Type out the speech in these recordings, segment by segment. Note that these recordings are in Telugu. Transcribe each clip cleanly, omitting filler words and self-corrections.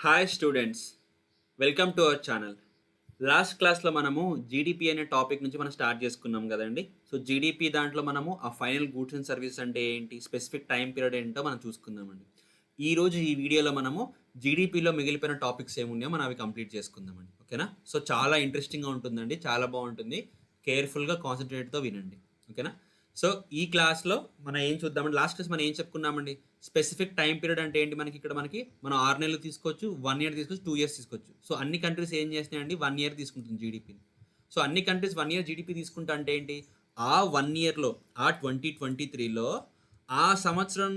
Hi students, welcome to our channel. Last క్లాస్లో మనము జీడిపి అనే టాపిక్ నుంచి మనం స్టార్ట్ చేసుకున్నాం కదండి. సో జీడిపి దాంట్లో మనము ఆ ఫైనల్ గూడ్స్ అండ్ సర్వీస్ అంటే ఏంటి, స్పెసిఫిక్ టైం పీరియడ్ ఏంటో మనం చూసుకుందామండి. ఈరోజు ఈ వీడియోలో మనము జీడిపిలో మిగిలిపోయిన టాపిక్స్ ఏమున్నాయో మనం అవి కంప్లీట్ చేసుకుందామండి. ఓకేనా? సో చాలా ఇంట్రెస్టింగ్గా ఉంటుందండి, చాలా బాగుంటుంది. కేర్ఫుల్గా కాన్సన్ట్రేట్తో వినండి. ఓకేనా? సో ఈ క్లాస్లో మనం ఏం చూద్దామండి. లాస్ట్ క్లాస్ మనం ఏం చెప్పుకున్నామండి, స్పెసిఫిక్ టైం పీరియడ్ అంటే ఏంటి, మనం 6 నెలలు తీసుకోవచ్చు, 1 ఇయర్ తీసుకోవచ్చు, 2 ఇయర్స్ తీసుకోవచ్చు. సో అన్ని కంట్రీస్ ఏం చేస్తున్నాయండి, 1 ఇయర్ తీసుకుంటుంది జీడిపిని. సో అన్ని కంట్రీస్ 1 ఇయర్ జీడిపి తీసుకుంటా అంటే ఏంటి, ఆ 1 ఇయర్లో, ఆ 2023లో ఆ సంవత్సరం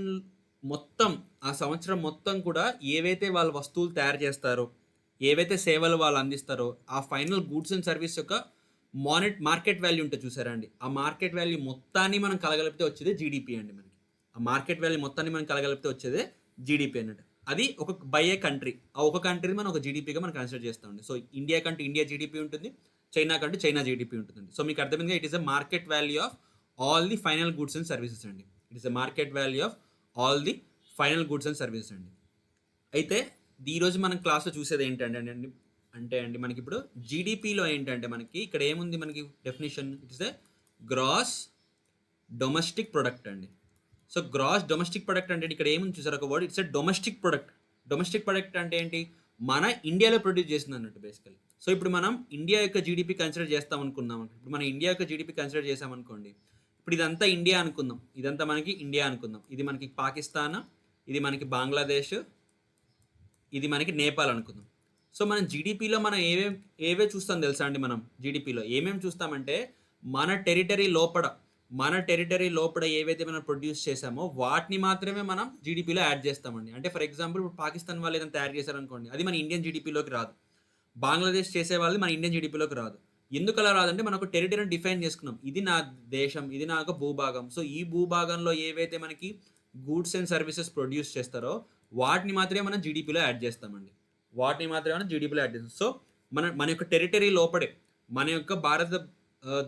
మొత్తం ఆ సంవత్సరం మొత్తం కూడా ఏవైతే వాళ్ళ వస్తువులు తయారు చేస్తారో, ఏవైతే సేవలు వాళ్ళు అందిస్తారో, ఆ ఫైనల్ గూడ్స్ అండ్ సర్వీస్ యొక్క మార్కెట్ వాల్యూ ఉంటుంది చూసారా అండి, ఆ మార్కెట్ వాల్యూ మొత్తాన్ని మనం కలగలిపితే వచ్చేది జీడిపి అండి. మనకి ఆ మార్కెట్ వాల్యూ మొత్తాన్ని మనం కలగలిపితే వచ్చేదే జీడిపి అన్నట్టు. అది ఒక బై ఏ కంట్రీ, ఆ ఒక కంట్రీని మనం ఒక జీడిపిగా మనం కన్సిడర్ చేస్తామండి. సో ఇండియా కంటే ఇండియా జీడిపి ఉంటుంది, చైనా కంటే చైనా జీడిపి ఉంటుందండి. సో మీకు అర్థమైందిగా, it is a market value of all the final goods and services అండి. It is a market value of all the final goods and services అండి. అయితే ఈరోజు మనం క్లాస్లో చూసేది ఏంటంటే అండి మనకి ఇప్పుడు జీడిపిలో ఏంటంటే మనకి ఇక్కడ ఏముంది, మనకి definition, it is a gross domestic product అండి. సో గ్రాస్ డొమెస్టిక్ ప్రొడక్ట్ అంటే ఇక్కడ ఏముంది చూసారు, ఒక word, it's a domestic product. Domestic product అంటే ఏంటి, మన ఇండియాలో ప్రొడ్యూస్ చేసింది అన్నట్టు బేసికలీ. సో ఇప్పుడు మనం ఇండియా యొక్క జీడిపి కన్సిడర్ చేస్తాం అనుకున్నాం. ఇప్పుడు మన ఇండియా యొక్క జీడిపి కన్సిడర్ చేసామనుకోండి, ఇప్పుడు ఇదంతా ఇండియా అనుకుందాం, ఇదంతా మనకి ఇండియా అనుకుందాం, ఇది మనకి పాకిస్తాన్, ఇది మనకి బంగ్లాదేశ్, ఇది మనకి నేపాల్ అనుకుందాం. సో మనం జీడిపిలో మనం ఏవే చూస్తాం తెలుసా అండి, మనం జీడిపిలో ఏమేమి చూస్తామంటే మన టెరిటరీ లోపల ఏవైతే మనం ప్రొడ్యూస్ చేసామో వాటిని మాత్రమే మనం జీడిపిలో యాడ్ చేస్తామండి. అంటే ఫర్ ఎగ్జాంపుల్ ఇప్పుడు పాకిస్తాన్ వాళ్ళు ఏదైనా తయారు చేశారనుకోండి, అది మన ఇండియన్ జీడిపిలోకి రాదు. బంగ్లాదేశ్ చేసే వాళ్ళు మన ఇండియన్ జీడిపిలోకి రాదు. ఎందుకు అలా రాదంటే మనం ఒక టెరిటరీని డిఫైన్ చేసుకున్నాం, ఇది నా దేశం, ఇది నా ఒక భూభాగం. సో ఈ భూభాగంలో ఏవైతే మనకి గూడ్స్ అండ్ సర్వీసెస్ ప్రొడ్యూస్ చేస్తారో వాటిని మాత్రమే మనం జీడిపిలో యాడ్ చేస్తామండి. వాటిని మాత్రమే మనం జీడిపిలో యాడ్ చేస్తాం. సో మన యొక్క టెరిటరీ లోపడే, మన యొక్క భారత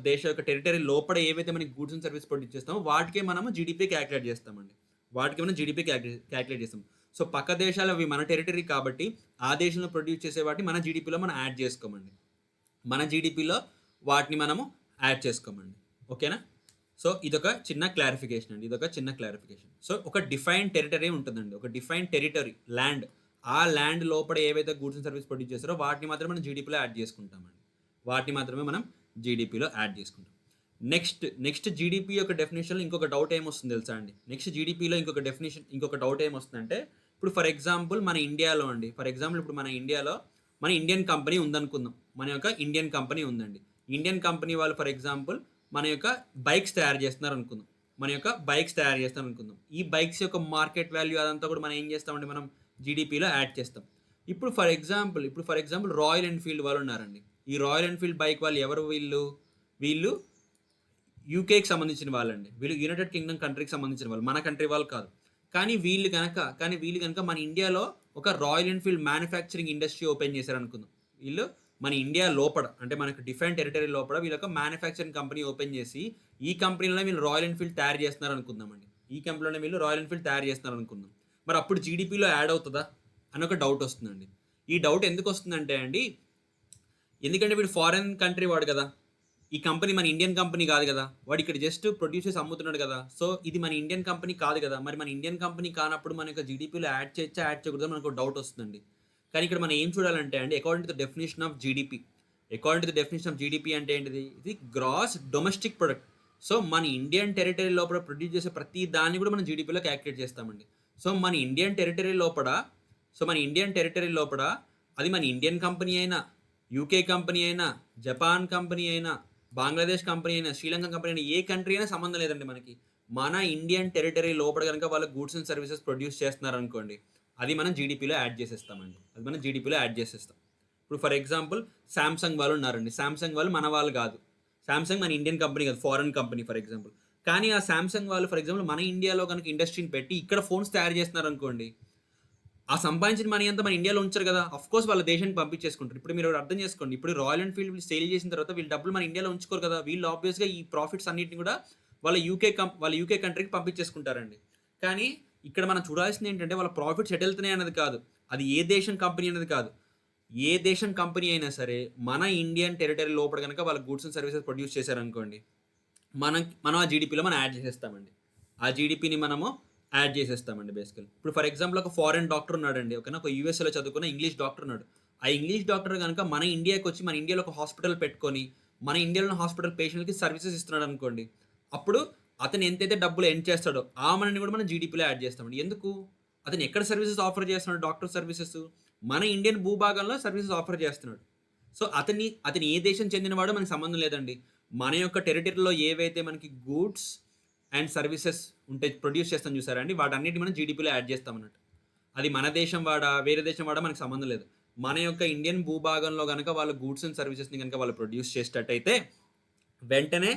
దేశ యొక్క టెరిటరీ లోపల ఏవైతే మనకి గూడ్స్ అండ్ సర్వీస్ ప్రొడ్యూస్ చేస్తామో వాటికే మనము జీడిపి క్యాలిక్యులేట్ చేస్తామండి. వాటికి మనం జీడిపి క్యాలిక్యులేట్ చేస్తాం. సో పక్క దేశాలు అవి మన టెరిటరీ కాబట్టి ఆ దేశంలో ప్రొడ్యూస్ చేసే వాటిని మన జీడిపిలో మనం యాడ్ చేసుకోమండి. మన జీడిపిలో వాటిని మనము యాడ్ చేసుకోమండి. ఓకేనా? సో ఇదొక చిన్న క్లారిఫికేషన్ అండి, సో ఒక డిఫైన్ టెరిటరీ ఉంటుందండి, ఒక డిఫైన్ టెరిటరీ ల్యాండ్. ఆ ల్యాండ్ లోపల ఏవైతే గూడ్స్ అండ్ సర్వీస్ ప్రొడ్యూస్ చేస్తారో వాటిని మాత్రమే మనం జీడిపిలో యాడ్ చేసుకుంటామండి. వాటిని మాత్రమే మనం జీడిపిలో యాడ్ చేసుకుంటాం. నెక్స్ట్ జీడిపి యొక్క డెఫినేషన్లో ఇంకొక డౌట్ ఏమొస్తుంది తెలుసా అండి, నెక్స్ట్ జీడిపిలో ఇంకొక డౌట్ ఏమొస్తుందంటే, ఇప్పుడు ఫర్ ఎగ్జాంపుల్ మన ఇండియాలో ఇప్పుడు మన ఇండియన్ కంపెనీ ఉందనుకుందాం. మన యొక్క ఇండియన్ కంపెనీ ఉందండి. ఇండియన్ కంపెనీ వాళ్ళు ఫర్ ఎగ్జాంపుల్ మన యొక్క బైక్స్ తయారు చేస్తున్నారు అనుకుందాం. ఈ బైక్స్ యొక్క మార్కెట్ వాల్యూ అదంతా కూడా మనం ఏం చేస్తామంటే మనం జీడిపిలో యాడ్ చేస్తాం. ఇప్పుడు ఫర్ ఎగ్జాంపుల్ రాయల్ ఎన్ఫీల్డ్ వాళ్ళు ఉన్నారండి. ఈ రాయల్ ఎన్ఫీల్డ్ బైక్ వాళ్ళు ఎవరు, వీళ్ళు యూకేకి సంబంధించిన వాళ్ళండి. వీళ్ళు యునైటెడ్ కింగ్డమ్ కంట్రీకి సంబంధించిన వాళ్ళు, మన కంట్రీ వాళ్ళు కాదు. కానీ వీళ్ళు కనుక మన ఇండియాలో ఒక Royal Enfield manufacturing industry open చేశారనుకుందాం. వీళ్ళు మన ఇండియా లోపల, అంటే మనకు డిఫైన్ టెరిటరీ లోపల వీళ్ళు ఒక మ్యానుఫ్యాక్చరింగ్ కంపెనీ ఓపెన్ చేసి ఈ కంపెనీలో వీళ్ళు రాయల్ ఎన్ఫీల్డ్ తయారు చేస్తున్నారు అనుకుందామండి. మరి అప్పుడు జీడిపిలో యాడ్ అవుతుందా అని ఒక డౌట్ వస్తుందండి. ఈ డౌట్ ఎందుకు వస్తుందంటే అండి, ఎందుకంటే వీడు ఫారెన్ కంట్రీ వాడు కదా, ఈ కంపెనీ మన ఇండియన్ కంపెనీ కాదు కదా, వాడు ఇక్కడ జస్ట్ ప్రొడ్యూస్ చేసి అమ్ముతున్నాడు కదా. సో ఇది మన ఇండియన్ కంపెనీ కాదు కదా. మరి మన ఇండియన్ కంపెనీ కానప్పుడు మన యొక్క జీడిపిలో యాడ్ చేయకూడదు మనకు డౌట్ వస్తుందండి. కానీ ఇక్కడ మనం ఏం చూడాలంటే అండి, according to the definition of GDP అంటే ఏంటిది, ఇది గ్రాస్ డొమెస్టిక్ ప్రొడక్ట్. సో మన ఇండియన్ టెరిటరీ లోపల ప్రొడ్యూస్ చేసే ప్రతి దాన్ని కూడా మనం జీడిపిలో క్యాలిక్యులేట్ చేస్తామండి. సో మన ఇండియన్ టెరిటరీ లోపల అది మన ఇండియన్ కంపెనీ అయినా, యూకే కంపెనీ అయినా, జపాన్ కంపెనీ అయినా, బంగ్లాదేశ్ కంపెనీ అయినా, శ్రీలంక కంపెనీ అయినా, ఏ కంట్రీ అయినా సంబంధం లేదండి మనకి. మన ఇండియన్ టెరిటరీ లోపల కనుక వాళ్ళు గూడ్స్ అండ్ సర్వీసెస్ ప్రొడ్యూస్ చేస్తున్నారు అనుకోండి, అది మనం జీడిపిలో యాడ్ చేసేస్తామండి. ఇప్పుడు ఫర్ ఎగ్జాంపుల్ శాంసంగ్ వాళ్ళు ఉన్నారండి. శాంసంగ్ వాళ్ళు మన వాళ్ళు కాదు, శాంసంగ్ మన ఇండియన్ కంపెనీ కాదు, ఫారెన్ కంపెనీ ఫర్ ఎగ్జాంపుల్. కానీ ఆ శాంసంగ్ వాళ్ళు ఫర్ ఎగ్జాంపుల్ మన ఇండియాలో కనుక ఇండస్ట్రీని పెట్టి ఇక్కడ ఫోన్స్ తయారు చేస్తున్నారు అనుకోండి, ఆ సంపాదించిన మనీ అంతా మన ఇండియాలో ఉంచారు కదా, అఫ్ కోర్స్ వాళ్ళ దేశానికి పంపించేసుకుంటారు. ఇప్పుడు మీరు అర్థం చేసుకోండి, ఇప్పుడు రాయల్ ఎన్ఫీల్డ్ వీళ్ళు సేల్ చేసిన తర్వాత వీళ్ళు డబ్బులు మన ఇండియాలో ఉంచుకోరు కదా. వీళ్ళు ఆబ్వియస్గా ఈ ప్రాఫిట్స్ అన్నింటిని కూడా వాళ్ళ యూకే కంట్రీకి పంపించేసుకుంటారండి. కానీ ఇక్కడ మనం చూడాల్సింది ఏంటంటే వాళ్ళ ప్రాఫిట్స్ ఎటు వెళ్తున్నాయి అన్నది కాదు. అది ఏ దేశం కంపెనీ అనేది కాదు. ఏ దేశం కంపెనీ అయినా సరే మన ఇండియన్ టెరిటరీ లోపల గనక వాళ్ళ గూడ్స్ అండ్ సర్వీసెస్ ప్రొడ్యూస్ చేశారనుకోండి, మనం ఆ జీడీపీలో మనం యాడ్ చేసేస్తామండి. ఆ జీడీపీని మనము యాడ్ చేసేస్తామండి బేసికల్లీ. ఇప్పుడు ఫర్ ఎగ్జాంపుల్ ఒక ఫారెన్ డాక్టర్ ఉన్నాడండి. ఓకేనా? ఒక యూఎస్ఏలో చదువుకున్న ఇంగ్లీష్ డాక్టర్ ఉన్నాడు. ఆ ఇంగ్లీష్ డాక్టర్ గనక మన ఇండియాకొచ్చి మన ఇండియాలో ఒక హాస్పిటల్ పెట్టుకొని, మన ఇండియాలోని హాస్పిటల్ పేషెంట్‌లకి సర్వీసెస్ ఇస్తున్నాడనుకోండి. అప్పుడు అతను ఎంతైతే డబ్బులు ఎర్న్ చేస్తాడో, ఆ మనీని కూడా మనం జీడీపీలో యాడ్ చేస్తామండి. ఎందుకు? అతను ఎక్కడ సర్వీసెస్ ఆఫర్ చేస్తున్నాడు డాక్టర్ సర్వీసెస్? మన ఇండియన్ భూభాగంలో సర్వీసెస్ ఆఫర్ చేస్తున్నాడు. సో, అతను ఏ దేశం చెందినవాడో మనకు సంబంధం లేదండి. మన యొక్క టెరిటరీలో ఏవైతే మనకి గూడ్స్ అండ్ సర్వీసెస్ ఉంటే ప్రొడ్యూస్ చేస్తాం చూసారా అండి, వాటన్నిటిని మనం జీడీపీలో యాడ్ చేస్తామన్నట్టు. అది మన దేశం వాడా, వేరే దేశం వాడా మనకు సంబంధం లేదు. మన యొక్క ఇండియన్ భూభాగంలో గనక వాళ్ళు గూడ్స్ అండ్ సర్వీసెస్‌ని గనక వాళ్ళు ప్రొడ్యూస్ చేసేటట్టయితే, వెంటనే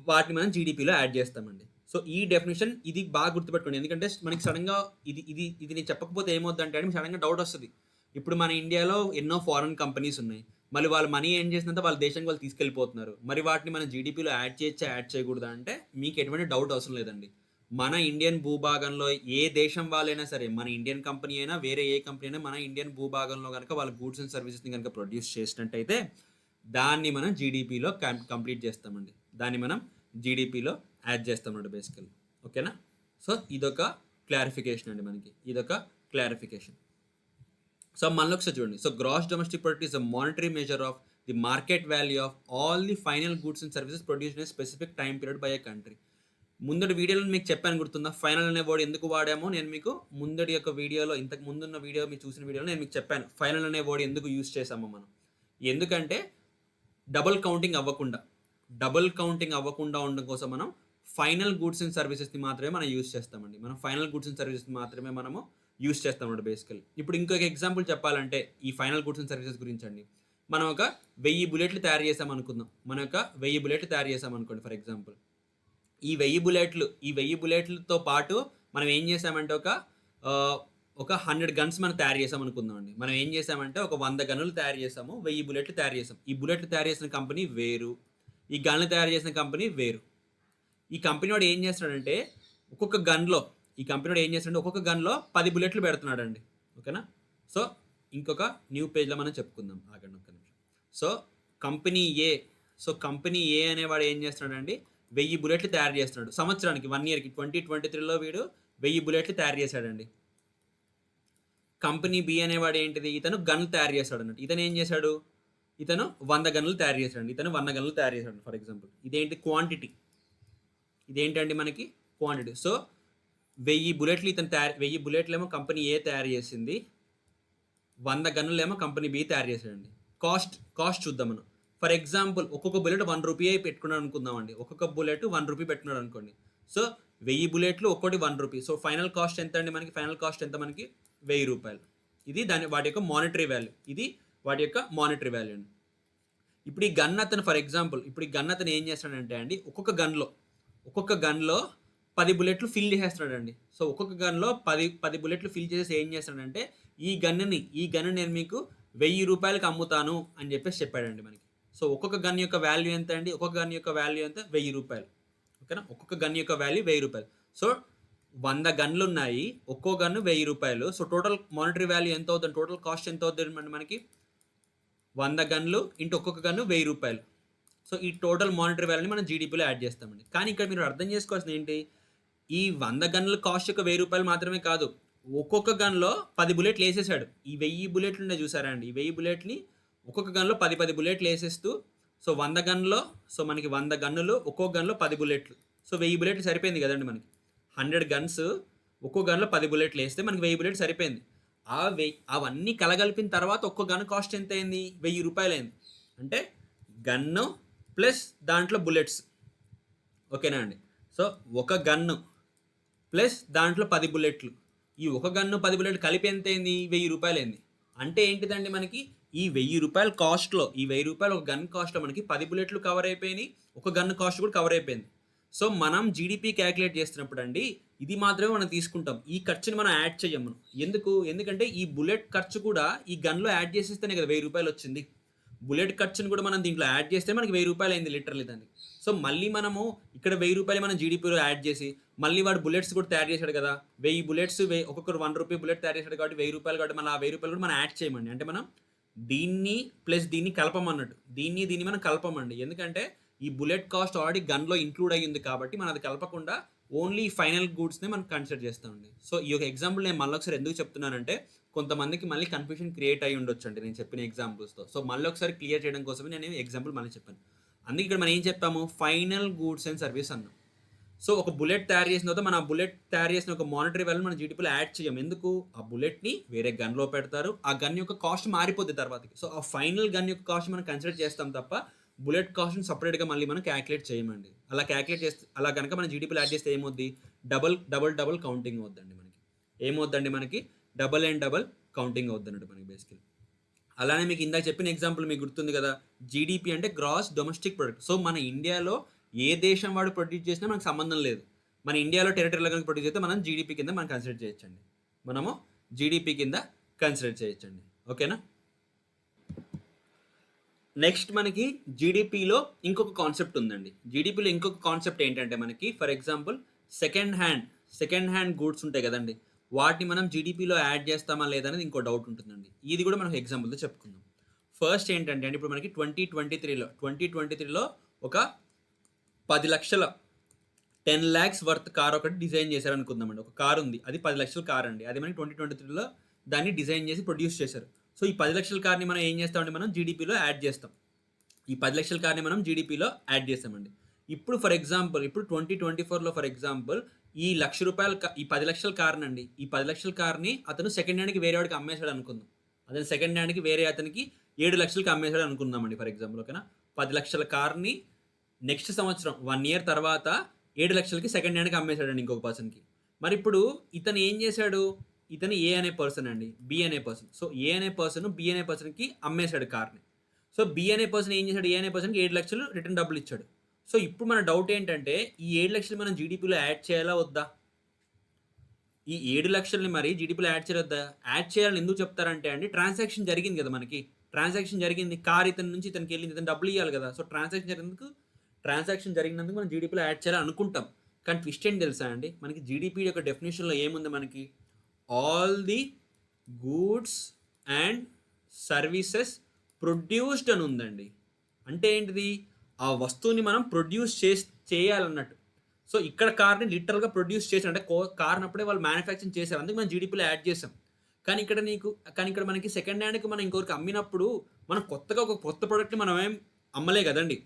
వాటిని మనం జీడీపీలో యాడ్ చేస్తామండి. సో, ఈ డెఫినిషన్ ఇది బాగా గుర్తుపెట్టుకోండి. ఎందుకంటే మనకి సడెన్‌గా ఇది నేను చెప్పకపోతే ఏమవుద్దంటే అండి, మీకు సడెన్‌గా డౌట్ వస్తది. ఇప్పుడు మన ఇండియాలో ఎన్నో ఫారెన్ కంపెనీస్ ఉన్నాయి. మళ్ళీ వాళ్ళ మనీ ఏం చేసిందంటే వాళ్ళ దేశానికి వాళ్ళు తీసుకెళ్ళిపోతున్నారు. మరి వాటిని మనం జీడీపీలో యాడ్ చేయొచ్చా? యాడ్ చేయకూడదా? అంటే మీకు ఎటువంటి డౌట్ అవసరం లేదండి. మన ఇండియన్ భూభాగంలో ఏ దేశం వాళ్ళైనా సరే, మన ఇండియన్ కంపెనీ అయినా, వేరే ఏ కంపెనీ అయినా మన ఇండియన్ భూభాగంలో గనక వాళ్ళ గూడ్స్ అండ్ సర్వీసెస్‌ని గనక ప్రొడ్యూస్ చేసినట్టయితే, దాన్ని మనం జీడీపీలో కంప్లీట్ చేస్తామండి. దాన్ని మనం జీడీపీలో యాడ్ చేస్తామన్నమాట బేసికల్లీ. ఓకేనా? సో, ఇదొక క్లారిఫికేషన్ అండి మనకి. ఇదొక క్లారిఫికేషన్. సో, మళ్ళీ ఒకసారి చూడండి. So, gross domestic product is a monetary measure of the market value of all the final goods and services produced in a specific time period by a country. ముందటి వీడియోలో మీకు చెప్పాను గుర్తుందా? ఫైనల్ అనే వర్డ్ ఎందుకు వాడామో నేను మీకు ముందటి యొక్క వీడియోలో, ఇంతకు ముందున్న వీడియో మీరు చూసిన వీడియోలో నేను మీకు చెప్పాను. ఫైనల్ అనే వర్డ్ ఎందుకు యూజ్ చేసామో మనం. ఎందుకంటే డబుల్ కౌంటింగ్ అవ్వకుండా ఉండడం కోసం మనం ఫైనల్ గూడ్స్ అండ్ సర్వీసెస్‌ని మాత్రమే మనం యూజ్ చేస్తామండి. మనం ఫైనల్ గూడ్స్ అండ్ సర్వీసెస్‌ని మాత్రమే మనము యూజ్ చేస్తామన్నమాట బేసికల్లీ. ఇప్పుడు ఇంకొక ఎగ్జాంపుల్ చెప్పాలంటే ఈ ఫైనల్ గూడ్స్ అండ్ సర్వీసెస్ గురించండి. మనం ఒక 1000 బుల్లెట్లు తయారు చేసామనుకుందాం. మనం ఒక 1000 బుల్లెట్లు తయారు చేసామనుకోండి ఫర్ ఎగ్జాంపుల్. ఈ 1000 బుల్లెట్లతో పాటు మనం ఏం చేసామంటే ఒక 100 గన్స్ మనం తయారు చేసామనుకుందామండి. మనం ఏం చేసామంటే ఒక 100 గన్నులు తయారు చేసాము. 1000 బుల్లెట్లు తయారు చేసాం. ఈ బుల్లెట్లు తయారు చేసిన కంపెనీ వేరు. ఈ గన్లు తయారు చేసిన కంపెనీ వేరు. ఈ కంపెనీ వాడు ఏం చేస్తున్నాడంటే ఒక్కొక్క గన్‌లో ఈ కంపెనీ వాడు ఏం చేస్తున్నాడంటే ఒక్కొక్క గన్‌లో 10 బుల్లెట్లు పెడుతున్నాడండి. ఓకేనా? సో, ఇంకొక న్యూ పేజ్‌లో మనం చెప్పుకుందాం. ఆగండి ఒక్క నిమిషం. సో, కంపెనీ ఏ కంపెనీ ఏ అనేవాడు ఏం చేస్తున్నాడండి 1000 బుల్లెట్లు తయారు చేస్తున్నాడు. సంవత్సరానికి 1 ఇయర్‌కి 2023లో వీడు 1000 బుల్లెట్లు తయారు చేశాడండి. కంపెనీ బి అనేవాడు ఏంటిది? ఇతను గన్‌లు తయారు చేస్తాడన్నట్టు. ఇతను ఏం చేశాడు? ఇతను 100 గన్నులు తయారు చేశాడండి. ఇతను 100 గన్నులు తయారు చేశాడు ఫర్ ఎగ్జాంపుల్. ఇదేంటి? క్వాంటిటీ. ఇదేంటండి మనకి? క్వాంటిటీ. సో, 1000 బుల్లెట్లేమో కంపెనీ ఏ తయారు చేసింది. 100 గన్నులేమో కంపెనీ బి తయారు చేశాడండి. కాస్ట్ చూద్దాం మనం. ఫర్ ఎగ్జాంపుల్ ఒక్కొక్క బుల్లెట్ ₹1 అయి పెట్టుకున్నాడు అనుకుందామండి. ఒక్కొక్క బుల్లెట్ ₹1 పెట్టుకున్నాడు అనుకోండి. సో, 1000 బుల్లెట్లు ఒక్కోటి ₹1. సో, ఫైనల్ కాస్ట్ ఎంత అండి మనకి? ఫైనల్ కాస్ట్ ఎంత మనకి? ₹1000. ఇది వాటి యొక్క మానిటరీ వాల్యూ. ఇది వాటి యొక్క మానిటరీ వాల్యూ అండి. ఇప్పుడు ఈ గన్ అతను ఏం చేస్తాడంటే అండి ఒక్కొక్క గన్‌లో 10 బుల్లెట్లు ఫిల్ చేసేస్తున్నాడండి. సో, ఒక్కొక్క గన్‌లో 10 బుల్లెట్లు ఫిల్ చేసేసి ఏం చేస్తాడంటే ఈ గన్‌ని నేను మీకు ₹1000కి అమ్ముతాను అని చెప్పాడండి మనకి. సో, ఒక్కొక్క గన్ యొక్క వాల్యూ ఎంత అండి? ఒక్కొక్క గన్ యొక్క వాల్యూ ఎంత? ₹1000. ఓకేనా? ఒక్కొక్క గన్ యొక్క వాల్యూ ₹1000. సో, 100 గన్‌లున్నాయి. ఒక్కో gun ₹1000. So, total monetary value ఎంత అవుతుంది? టోటల్ కాస్ట్ ఎంత అవుతుందండి మనకి? 100 గన్‌లు ఇంటూ ఒక్కొక్క గన్ను ₹1000. సో, ఈ టోటల్ మానిటరీ వాల్యూని మనం జీడీపీలో యాడ్ చేస్తామండి. కానీ ఇక్కడ మీరు అర్థం చేసుకోవాల్సింది ఏంటి? ఈ 100 గన్నుల కాస్ట్ యొక్క ₹1000 మాత్రమే కాదు. ఒక్కొక్క గన్‌లో 10 బుల్లెట్లు ఏసేసాడు. ఈ 1000 బుల్లెట్లు ఉన్నాయి చూసారా అండి? ఈ 1000 బుల్లెట్‌ని ఒక్కొక్క గన్‌లో 10 బుల్లెట్లు ఏసేస్తూ సో, 100 గన్‌లో మనకి 100 గన్నులు ఒక్కొక్క గన్‌లో 10 బుల్లెట్లు. సో, 1000 బుల్లెట్లు సరిపోయింది కదండీ మనకి. 100 గన్స్ ఒక్కో గన్‌లో 10 బుల్లెట్లు ఏస్తే మనకి 1000 బుల్లెట్లు సరిపోయింది. అవన్నీ కలగలిపిన తర్వాత ఒక్కో గన్ కాస్ట్ ఎంత అయింది? ₹1000 అయింది. అంటే గన్ను ప్లస్ దాంట్లో బుల్లెట్స్. ఓకేనా అండి? సో, ఒక గన్ను ప్లస్ దాంట్లో 10 బుల్లెట్లు. ఈ ఒక గన్ను 10 బుల్లెట్లు కలిపి ఎంతయింది? ₹1000 అయింది. అంటే ఏంటిదండి మనకి ఈ ₹1000 కాస్ట్‌లో ఈ ₹1000 ఒక గన్ కాస్ట్‌లో మనకి 10 బుల్లెట్లు కవర్ అయిపోయినాయి. ఒక గన్ కాస్ట్ కూడా కవర్ అయిపోయింది. సో, మనం జీడీపీ క్యాలిక్యులేట్ చేస్తున్నప్పుడండి ఇది మాత్రమే మనం తీసుకుంటాం. ఈ ఖర్చుని మనం యాడ్ చెయ్యం మనం. ఎందుకంటే ఈ బుల్లెట్ ఖర్చు కూడా ఈ గన్‌లో యాడ్ చేసేస్తేనే కదా ₹1000 వచ్చింది. బుల్లెట్ ఖర్చుని కూడా మనం దీంట్లో యాడ్ చేస్తే మనకి 1000 రూపాయలు అయింది లిటరల్లీ దానికి. సో మళ్ళీ మనము ఇక్కడ 1000 రూపాయలు మనం జీడీపీలో యాడ్ చేసి మళ్ళీ వాడు బుల్లెట్స్ కూడా తయారు చేశాడు కదా, 1000 బుల్లెట్స్ ఒక్కొక్కరు 1 రూపీ బుల్లెట్ తయారు చేశాడు కాబట్టి 1000 రూపాయలు కాబట్టి మళ్ళీ ఆ 1000 రూపాయలు కూడా మనం యాడ్ చేయమండి. అంటే మనం దీన్ని ప్లస్ దీన్ని కలపమన్నట్టు, దీన్ని మనం కలపమండి. ఎందుకంటే ఈ బుల్లెట్ కాస్ట్ ఆల్రెడీ గన్లో ఇంక్లూడ్ అయ్యింది కాబట్టి మనం అది కలపకుండా ఓన్లీ ఫైనల్ గూడ్స్నే మనం కన్సిడర్ చేస్తామండి. సో ఈ యొక్క ఎగ్జాంపుల్ నేను మళ్ళీ ఒకసారి ఎందుకు చెప్తున్నానంటే కొంతమందికి మళ్ళీ కన్ఫ్యూషన్ క్రియేట్ అయ్యి ఉండొచ్చు అండి నేను చెప్పిన ఎగ్జాంపుల్స్తో. సో మళ్ళీ ఒకసారి క్లియర్ చేయడం కోసమే నేను ఎగ్జాంపుల్ మళ్ళీ చెప్పాను. అందుకే ఇక్కడ మనం ఏం చెప్పాము, ఫైనల్ గూడ్స్ అండ్ సర్వీస్ అన్నాం. సో ఒక బుల్లెట్ తయారు చేసిన తర్వాత మనం ఆ బుల్లెట్ తయారు చేసిన ఒక మానిటరీ వాల్యూ మన జీడీపీలో యాడ్ చేయం. ఎందుకు, ఆ బుల్లెట్ని వేరే గన్లో పెడతారు, ఆ గన్ యొక్క కాస్ట్ మారిపోద్ది తర్వాతకి. సో ఆ ఫైనల్ గన్ యొక్క కాస్ట్ మనం కన్సిడర్ చేస్తాం తప్ప బుల్లెట్ కాస్ట్ని సపరేట్గా మళ్ళీ మనం క్యాలిక్యులేట్ చేయమండి. అలా క్యాలిక్యులేట్ చేస్తే అలా కనుక మనం జీడీపీలో యాడ్ చేస్తే ఏమవుద్ది, డబల్ కౌంటింగ్ అవుద్దండి మనకి. ఏమవుద్దండి మనకి, డబల్ అండ్ డబల్ కౌంటింగ్ అవుద్ది అన్నట్టు మనకి బేసికలీ. అలానే మీకు ఇందాక చెప్పిన ఎగ్జాంపుల్ మీకు గుర్తుంది కదా, జీడీపీ అంటే గ్రాస్ డొమెస్టిక్ ప్రొడక్ట్. సో మన ఇండియాలో ఏ దేశం వాడు ప్రొడ్యూస్ చేసినా మనకు సంబంధం లేదు. మన ఇండియాలో టెరిటరీలో కనుక ప్రొడ్యూస్ చేస్తే మనం జీడీపీ కింద మనం కన్సిడర్ చేయొచ్చండి. మనము జీడీపీ కింద కన్సిడర్ చేయొచ్చండి. ఓకేనా. నెక్స్ట్ మనకి జీడీపీలో ఇంకొక కాన్సెప్ట్ ఉందండి. జీడీపీలో ఇంకొక కాన్సెప్ట్ ఏంటంటే మనకి for example second hand goods ఉంటాయి కదండి, వాటిని మనం జీడీపీలో యాడ్ చేస్తామా లేదా అనేది ఇంకో డౌట్ ఉంటుందండి. ఇది కూడా మనం ఎగ్జాంపుల్తో చెప్పుకుందాం. ఫస్ట్ ఏంటంటే అండి, ఇప్పుడు మనకి 2023లో ఒక 10 లక్షల 10 lakhs వర్త్ కార్ ఒకటి డిజైన్ చేశారు అనుకుందామండి. ఒక కార్ ఉంది, అది 10 లక్షల కార్ అండి. అది మనకి 2023లో దాన్ని డిజైన్ చేసి ప్రొడ్యూస్ చేశారు. సో ఈ 10 లక్షల కార్ని మనం ఏం చేస్తామంటే మనం జీడీపీలో యాడ్ చేస్తాం. ఈ 10 లక్షల కార్ని మనం జీడీపీలో యాడ్ చేస్తామండి. ఇప్పుడు ఫర్ ఎగ్జాంపుల్ ఇప్పుడు 2024లో ఫర్ ఎగ్జాంపుల్ ఈ ఈ 10 లక్షల కార్నండి, ఈ 10 లక్షల కార్ని అతను సెకండ్ హ్యాండ్కి వేరే వాడికి అమ్మేశాడు అనుకుందాం. అతను సెకండ్ హ్యాండ్కి వేరే అతనికి 7 లక్షలకి అమ్మేశాడు అనుకుందామండి ఫర్ ఎగ్జాంపుల్. ఓకేనా. 10 లక్షల కార్ని నెక్స్ట్ సంవత్సరం 1 year తర్వాత 7 లక్షలకి సెకండ్ హ్యాండ్కి అమ్మేశాడండి ఇంకొక పర్సన్కి. మరి ఇప్పుడు ఇతను ఏం చేశాడు, ఇతను ఏ అనే పర్సన్ అండి, బి అనే పర్సన్. సో ఏ అనే పర్సన్ బి అనే పర్సన్కి అమ్మేశాడు కార్ని. సో బి అనే పర్సన్ ఏం చేశాడు, ఏ అనే పర్సన్కి 7 లక్షలు రిటర్న్ డబ్బులు ఇచ్చాడు. సో ఇప్పుడు మన డౌట్ ఏంటంటే ఈ 7 లక్షలు మనం జీడీపీలో యాడ్ చేయాలా వద్దా, ఈ 7 లక్షల్ని మరి జీడీపీలో యాడ్ చేయొద్దా. యాడ్ చేయాలని ఎందుకు చెప్తారంటే అండి, ట్రాన్సాక్షన్ జరిగింది కదా మనకి, ట్రాన్సాక్షన్ జరిగింది, కార్ ఇతని నుంచి ఇతనికి వెళ్ళింది, ఇతను డబ్బులు ఇవ్వాలి కదా. సో ట్రాన్సాక్షన్ జరిగినందుకు మనం జీడీపీలో యాడ్ చేయాలని అనుకుంటాం. కానీ ట్విస్ట్ ఏంటి తెలుసా అండి, మనకి జీడీపీ యొక్క డెఫినేషన్లో ఏముంది మనకి, all the goods and services produced అని ఉందండి. అంటే ఏంటిది, ఆ వస్తువుని మనం ప్రొడ్యూస్ చేయాలన్నట్టు. సో ఇక్కడ కార్ని లిటరల్గా ప్రొడ్యూస్ చేసారు, అంటే కార్ని అప్పుడే వాళ్ళు మ్యానుఫ్యాక్చరింగ్ చేశారు, అందుకు మనం జీడీపీలో యాడ్ చేసాం. కానీ ఇక్కడ మనకి సెకండ్ హ్యాండ్కి మనం ఇంకొకరికి అమ్మినప్పుడు మనం కొత్తగా ఒక కొత్త ప్రోడక్ట్ని మనం ఏం అమ్మలే కదండి,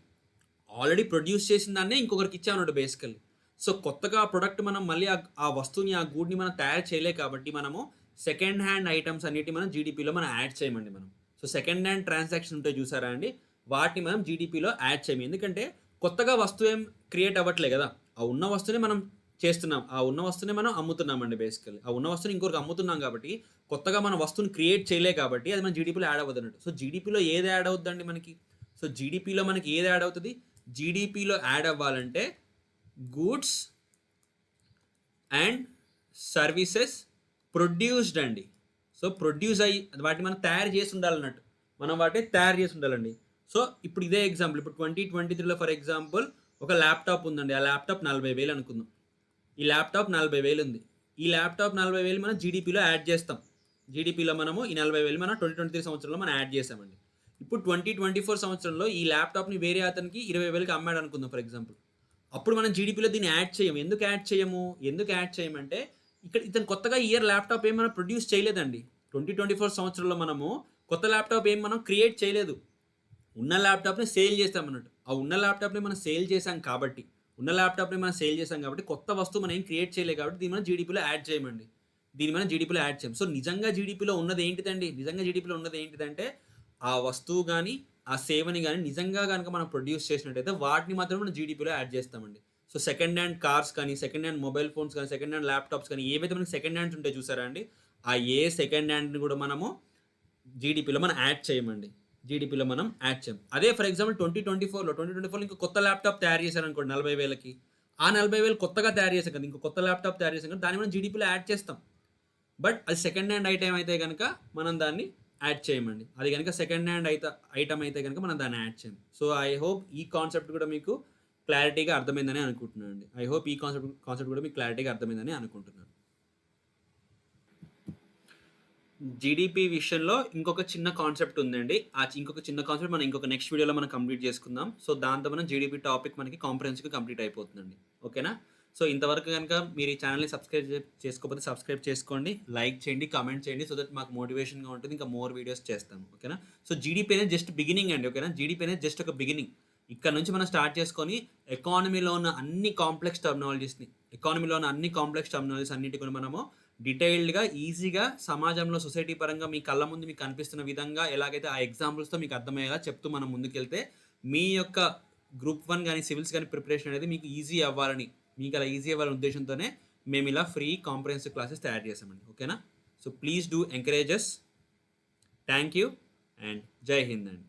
ఆల్రెడీ ప్రొడ్యూస్ చేసిన దాన్నే ఇంకొకరికి ఇచ్చామన్నట్టు బేసికల్లీ. సో కొత్తగా ఆ ప్రొడక్ట్ మనం మళ్ళీ ఆ వస్తువుని ఆ గూడ్ని మనం తయారు చేయలే కాబట్టి మనము సెకండ్ హ్యాండ్ ఐటమ్స్ అన్నిటి మనం జీడీపీలో మనం యాడ్ చేయమండి మనం. సో సెకండ్ హ్యాండ్ ట్రాన్సాక్షన్ ఉంటే చూసారా అండి, వాటిని మనం జీడీపీలో యాడ్ చేయము. ఎందుకంటే కొత్తగా వస్తువు ఏం క్రియేట్ అవ్వట్లే కదా, ఆ ఉన్న వస్తువుని మనం చేస్తున్నాం, ఆ ఉన్న వస్తువుని మనం అమ్ముతున్నామండి బేసికల్లీ. ఆ ఉన్న వస్తువుని ఇంకొకరికి అమ్ముతున్నాం కాబట్టి కొత్తగా మన వస్తువుని క్రియేట్ చేయలే కాబట్టి అది మన జీడీపీలో యాడ్ అవ్వదు అన్నట్టు. సో జీడీపీలో ఏది యాడ్ అవుతుందండి మనకి, సో జీడీపీలో మనకి ఏది యాడ్ అవుతుంది, జీడీపీలో యాడ్ అవ్వాలంటే గూడ్స్ అండ్ సర్వీసెస్ ప్రొడ్యూస్డ్ అండి. సో ప్రొడ్యూస్ అయ్యి వాటిని మనం తయారు చేసి ఉండాలన్నట్టు, మనం వాటిని తయారు చేసి ఉండాలండి. సో ఇప్పుడు ఇదే ఎగ్జాంపుల్, ఇప్పుడు 2023లో ఫర్ ఎగ్జాంపుల్ ఒక ల్యాప్టాప్ ఉందండి, ఆ ల్యాప్టాప్ 40,000 అనుకుందాం. ఈ ల్యాప్టాప్ 40,000 ఉంది. ఈ ల్యాప్టాప్ 40,000 మనం జీడీపీలో యాడ్ చేస్తాం. జీడీపీలో మనము ఈ 40,000 మనం 2023 సంవత్సరంలో మనం యాడ్ చేసామండి. ఇప్పుడు 2024 సంవత్సరంలో ఈ ల్యాప్టాప్ని వేరే అతనికి 20,000కి అమ్మాడు అనుకుందాం ఫర్ ఎగ్జాంపుల్. అప్పుడు మనం జీడీపీలో దీన్ని యాడ్ చేయము. ఎందుకు యాడ్ చేయమంటే ఇక్కడ ఇతను కొత్తగా ఇయర్ ల్యాప్టాప్ ఏం మనం ప్రొడ్యూస్ చేయలేదండి. 2024 సంవత్సరంలో మనము కొత్త ల్యాప్టాప్ ఏం మనం క్రియేట్ చేయలేదు, ఉన్న ల్యాప్టాప్ని సేల్ చేస్తామన్నట్టు. ఆ ఉన్న ల్యాప్టాప్ని మనం సేల్ చేసాం కాబట్టి కొత్త వస్తువు మనం ఏం క్రియేట్ చేయలేదు కాబట్టి దీన్ని మనం జీడీపీలో యాడ్ చేయమండి. సో నిజంగా జీడీపీలో ఉన్నది ఏంటిదంటే ఆ వస్తువు కానీ ఆ సేవని కానీ నిజంగా కనుక మనం ప్రొడ్యూస్ చేసినట్టయితే వాటిని మాత్రం మనం జీడీపీలో యాడ్ చేస్తామండి. సో సెకండ్ హ్యాండ్ కార్స్ కానీ, సెకండ్ హ్యాండ్ మొబైల్ ఫోన్స్ కానీ, సెకండ్ హ్యాండ్ ల్యాప్టాప్స్ కానీ ఏవైతే మనకి సెకండ్ హ్యాండ్స్ ఉంటాయి చూసారా అండి, ఆ ఏ సెకండ్ హ్యాండ్ని కూడా మనము జీడీపీలో మనం యాడ్ చేయమండి. అదే ఫర్ ఎగ్జాంపుల్ 2024లో ఇంకో కొత్త ల్యాప్టాప్ తయారు చేశారనుకోండి 40,000కి, ఆ 40,000 కొత్తగా తయారు చేసాం కదా, ఇంకో కొత్త ల్యాప్టాప్ తయారు చేసాం కదా, దాన్ని మనం జీడీపీలో యాడ్ చేస్తాం. బట్ అది సెకండ్ హ్యాండ్ ఐటమ్ అయితే కనుక మనం దాన్ని యాడ్ చేయమండి. అది కనుక సెకండ్ హ్యాండ్ ఐటమ్ అయితే కనుక మనం దాన్ని యాడ్ చేయం. సో, ఐ హోప్ ఈ కాన్సెప్ట్ కూడా మీకు క్లారిటీగా అర్థమైందని అనుకుంటున్నానండి. ఐ హోప్ ఈ కాన్సెప్ట్ కూడా మీకు క్లారిటీగా అర్థమైందని అనుకుంటున్నాను. జీడీపీ విషయంలో ఇంకొక చిన్న కాన్సెప్ట్ ఉందండి. ఇంకొక చిన్న కాన్సెప్ట్ మనం ఇంకొక నెక్స్ట్ వీడియోలో మనం కంప్లీట్ చేసుకుందాం. సో, దాంతో మనం జీడీపీ టాపిక్ మనకి కాంప్రహెన్సివ్‌గా కంప్లీట్ అయిపోతుందండి. ఓకేనా? సో, ఇంతవరకు గనుక మీరు ఈ ఛానెల్‌ని సబ్స్క్రైబ్ చేసుకోకపోతే సబ్స్క్రైబ్ చేసుకోండి. లైక్ చేయండి, కామెంట్ చేయండి. సో దట్ మాకు మోటివేషన్‌గా ఉంటుంది. ఇంకా మోర్ వీడియోస్ చేస్తాము. ఓకేనా? సో, జీడీపీ అనేది జస్ట్ బిగినింగ్ అండి. ఓకేనా? జీడీపీ అనేది జస్ట్ ఒక బిగినింగ్. ఇక్కడ నుంచి మనం స్టార్ట్ చేసుకొని ఎకానమీలో ఉన్న అన్ని కాంప్లెక్స్ టెర్మినాలజీస్ అన్నిటి కూడా మనము డీటెయిల్డ్‌గా, ఈజీగా సమాజంలో సొసైటీ పరంగా మీ కళ్ళ ముందు మీకు కనిపిస్తున్న విధంగా ఎలాగైతే ఆ ఎగ్జాంపుల్స్‌తో మీకు అర్థమయ్యేలా చెప్తూ మనం ముందుకెళ్తే మీ యొక్క గ్రూప్ 1 గాని, సివిల్స్ గాని ప్రిపరేషన్ అనేది మీకు అలా ఈజీ అవ్వాలనే ఉద్దేశంతోనే మేము ఇలా ఫ్రీ కాంప్రహెన్సివ్ క్లాసెస్ తయారు చేసామండి. ఓకేనా? So, please do encourage us. Thank you and Jai Hind అండి.